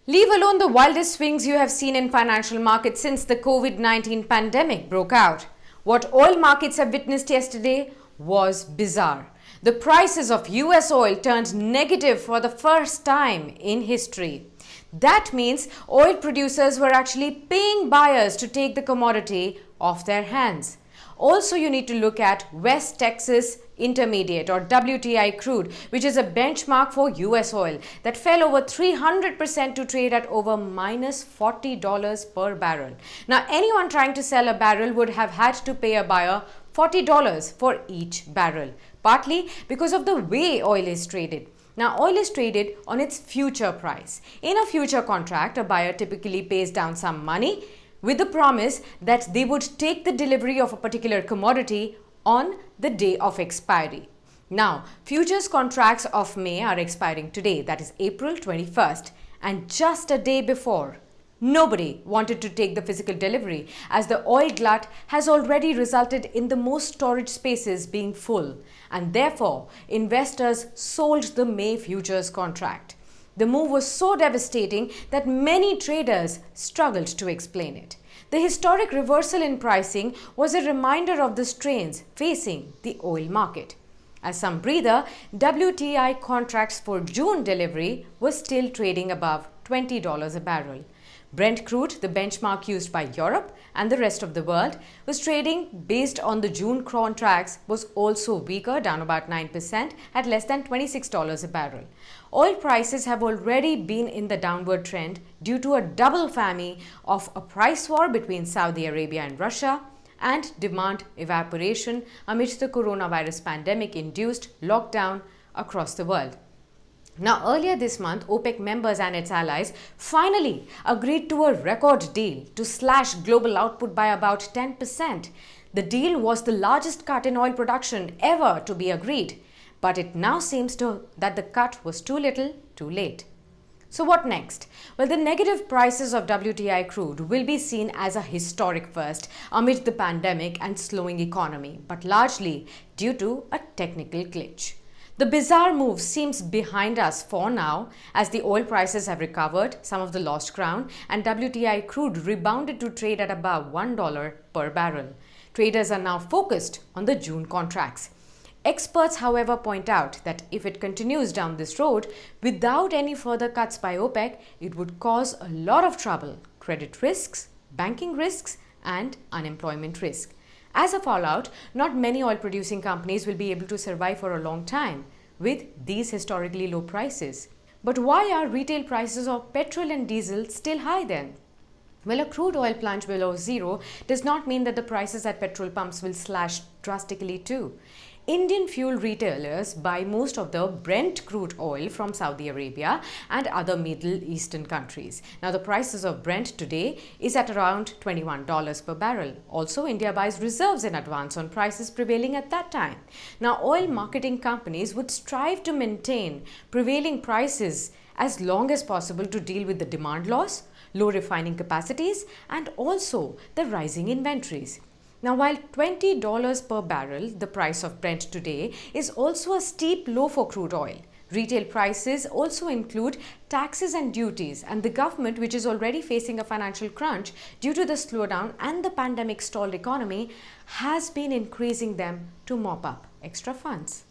Leave alone the wildest swings you have seen in financial markets since the COVID-19 pandemic broke out. What oil markets have witnessed yesterday was bizarre. The prices of US oil turned negative for the first time in history. That means oil producers were actually paying buyers to take the commodity off their hands. Also, you need to look at West Texas Intermediate or WTI crude, which is a benchmark for US oil that fell over 300% to trade at over minus $40 per barrel. Now, anyone trying to sell a barrel would have had to pay a buyer $40 for each barrel, partly because of the way oil is traded. Now, oil is traded on its future price. In a future contract, a buyer typically pays down some money with the promise that they would take the delivery of a particular commodity on the day of expiry. Now, futures contracts of May are expiring today, that is April 21st, and just a day before, nobody wanted to take the physical delivery as the oil glut has already resulted in the most storage spaces being full, and therefore investors sold the May futures contract. The move was so devastating that many traders struggled to explain it. The historic reversal in pricing was a reminder of the strains facing the oil market. As some breather, WTI contracts for June delivery were still trading above $20 a barrel. Brent crude, the benchmark used by Europe and the rest of the world, was trading based on the June contracts was also weaker, down about 9% at less than $26 a barrel. Oil prices have already been in the downward trend due to a double whammy of a price war between Saudi Arabia and Russia and demand evaporation amidst the coronavirus pandemic-induced lockdown across the world. Now, earlier this month, OPEC members and its allies finally agreed to a record deal to slash global output by about 10%. The deal was the largest cut in oil production ever to be agreed, but it now seems that the cut was too little, too late. So what next? Well, the negative prices of WTI crude will be seen as a historic first amid the pandemic and slowing economy, but largely due to a technical glitch. The bizarre move seems behind us for now as the oil prices have recovered some of the lost ground and WTI crude rebounded to trade at about $1 per barrel. Traders are now focused on the June contracts. Experts, however, point out that if it continues down this road without any further cuts by OPEC, it would cause a lot of trouble, credit risks, banking risks, and unemployment risk. As a fallout, not many oil-producing companies will be able to survive for a long time with these historically low prices. But why are retail prices of petrol and diesel still high then? Well, a crude oil plunge below zero does not mean that the prices at petrol pumps will slash drastically too. Indian fuel retailers buy most of the Brent crude oil from Saudi Arabia and other Middle Eastern countries. Now, the prices of Brent today is at around $21 per barrel. Also, India buys reserves in advance on prices prevailing at that time. Now, oil marketing companies would strive to maintain prevailing prices as long as possible to deal with the demand loss, low refining capacities, and also the rising inventories. Now, while $20 per barrel, the price of Brent today, is also a steep low for crude oil, retail prices also include taxes and duties, and the government, which is already facing a financial crunch due to the slowdown and the pandemic stalled economy, has been increasing them to mop up extra funds.